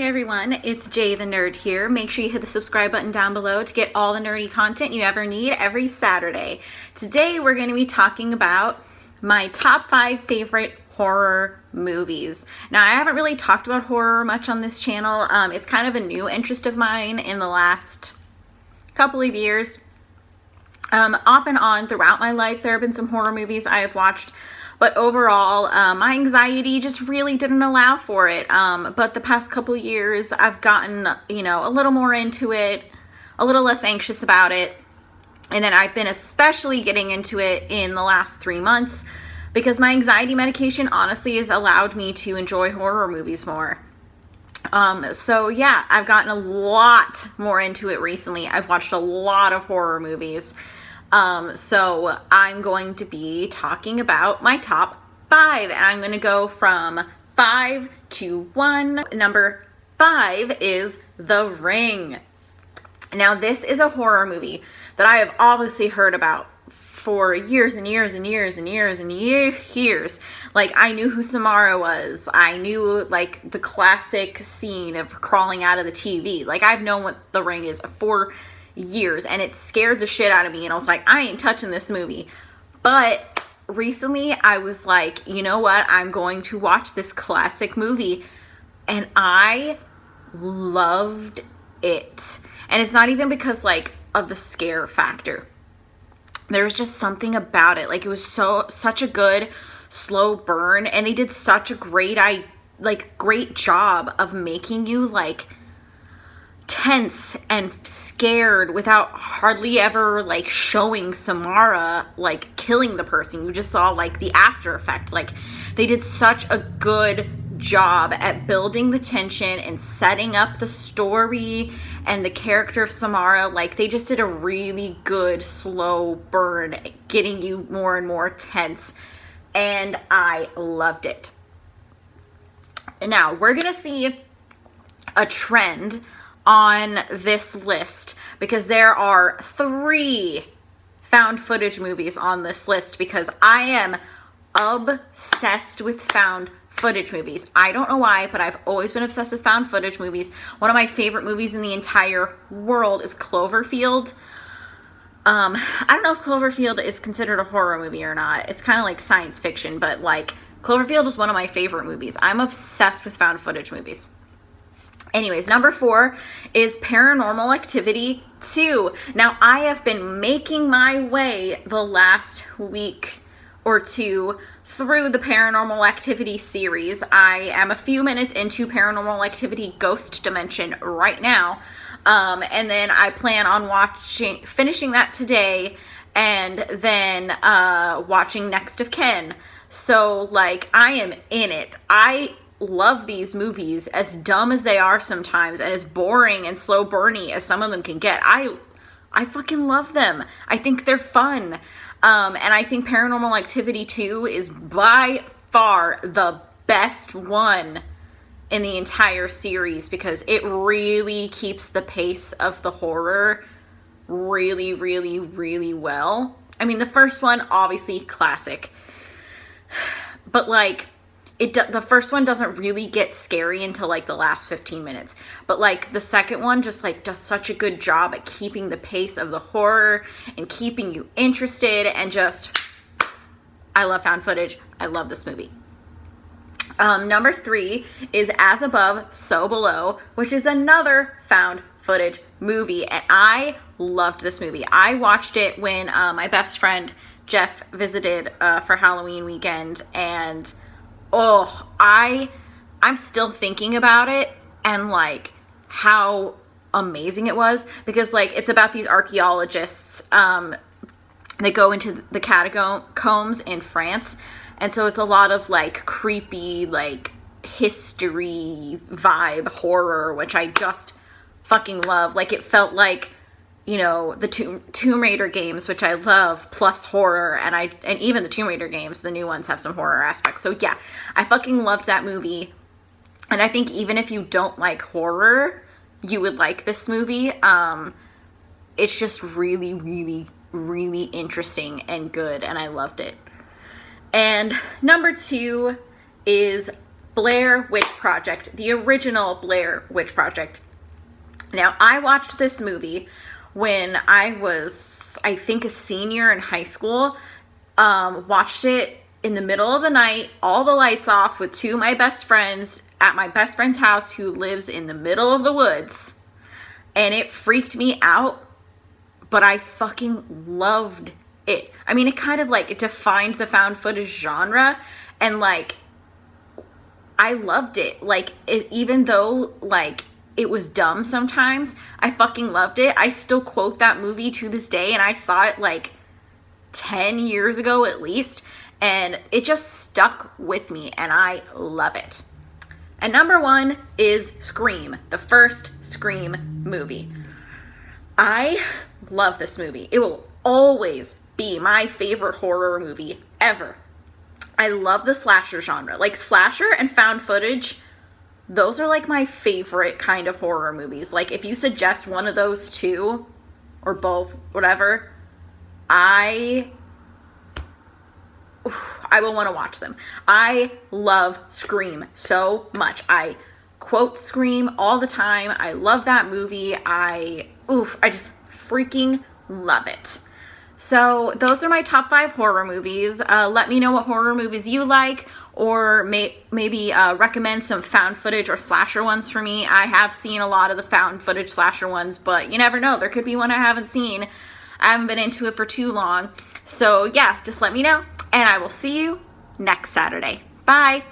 everyone, it's Jay the Nerd here. Make sure you hit the subscribe button down below to get all the nerdy content you ever need every Saturday. Today we're going to be talking about my top 5 favorite horror movies. Now, I haven't really talked about horror much on this channel. It's kind of a new interest of mine in the last couple of years. Off and on throughout my life, there have been some horror movies I have watched. But overall, my anxiety just really didn't allow for it. But the past couple years, I've gotten, a little more into it, a little less anxious about it. And then I've been especially getting into it in the last 3 months because my anxiety medication honestly has allowed me to enjoy horror movies more. So yeah, I've gotten a lot more into it recently. I've watched a lot of horror movies. So I'm going to be talking about my top 5, and I'm going to go from 5 to 1. Number 5 is The Ring. Now, this is a horror movie that I have obviously heard about for years and years and years and years and years. Like, I knew who Samara was. I knew, like, the classic scene of crawling out of the TV. Like, I've known what The Ring is for years, and it scared the shit out of me, and I was like, I ain't touching this movie. But recently I was like, you know what, I'm going to watch this classic movie, and I loved it. And it's not even because like of the scare factor. There was just something about it. Like, it was such a good slow burn, and they did such a great job of making you like tense and scared without hardly ever like showing Samara like killing the person. You just saw like the after effect. Like, they did such a good job at building the tension and setting up the story and the character of Samara. Like, they just did a really good slow burn, getting you more and more tense, and I loved it. Now, we're gonna see a trend on this list because there are 3 found footage movies on this list because I am obsessed with found footage movies. I don't know why, but I've always been obsessed with found footage movies. One of my favorite movies in the entire world is Cloverfield. I don't know if Cloverfield is considered a horror movie or not. It's kind of like science fiction, but like, Cloverfield is one of my favorite movies. I'm obsessed with found footage movies. Anyways, number 4 is Paranormal Activity 2. Now, I have been making my way the last week or two through the Paranormal Activity series. I am a few minutes into Paranormal Activity Ghost Dimension right now. And then I plan on finishing that today, and then watching Next of Kin. So, like, I am in it. I love these movies, as dumb as they are sometimes and as boring and slow burny as some of them can get. I fucking love them. I think they're fun. And I think Paranormal Activity 2 is by far the best one in the entire series because it really keeps the pace of the horror really, really, really well. I mean, the first one, obviously classic, but like, the first one doesn't really get scary until like the last 15 minutes. But like, the second one just like does such a good job at keeping the pace of the horror and keeping you interested, and just, I love found footage. I love this movie. Number 3 is As Above, So Below, which is another found footage movie. And I loved this movie. I watched it when my best friend Jeff visited for Halloween weekend, and oh, I'm still thinking about it and like how amazing it was, because like, it's about these archaeologists that go into the catacombs in France, and so it's a lot of like creepy like history vibe horror, which I just fucking love. Like, it felt like, the Tomb Raider games, which I love, plus horror, and even the Tomb Raider games, the new ones, have some horror aspects. So yeah, I fucking loved that movie, and I think even if you don't like horror, you would like this movie. It's just really, really, really interesting and good, and I loved it. And number 2 is Blair Witch Project, the original Blair Witch Project. Now, I watched this movie when I was, I think, a senior in high school. Watched it in the middle of the night, all the lights off, with two of my best friends at my best friend's house who lives in the middle of the woods. And it freaked me out, but I fucking loved it. I mean, it kind of like, it defined the found footage genre, and like, I loved it. Like, even though like it was dumb sometimes, I fucking loved it. I still quote that movie to this day, and I saw it like 10 years ago at least, and it just stuck with me, and I love it. And number 1 is Scream, the first Scream movie. I love this movie. It will always be my favorite horror movie ever. I love the slasher genre. Like, slasher and found footage, those are like my favorite kind of horror movies. Like, if you suggest one of those two, or both, whatever, I will want to watch them. I love Scream so much. I quote Scream all the time. I love that movie. I just freaking love it. So those are my top 5 horror movies. Let me know what horror movies you like, or maybe recommend some found footage or slasher ones for me. I have seen a lot of the found footage slasher ones, but you never know. There could be one I haven't seen. I haven't been into it for too long. So yeah, just let me know, and I will see you next Saturday. Bye.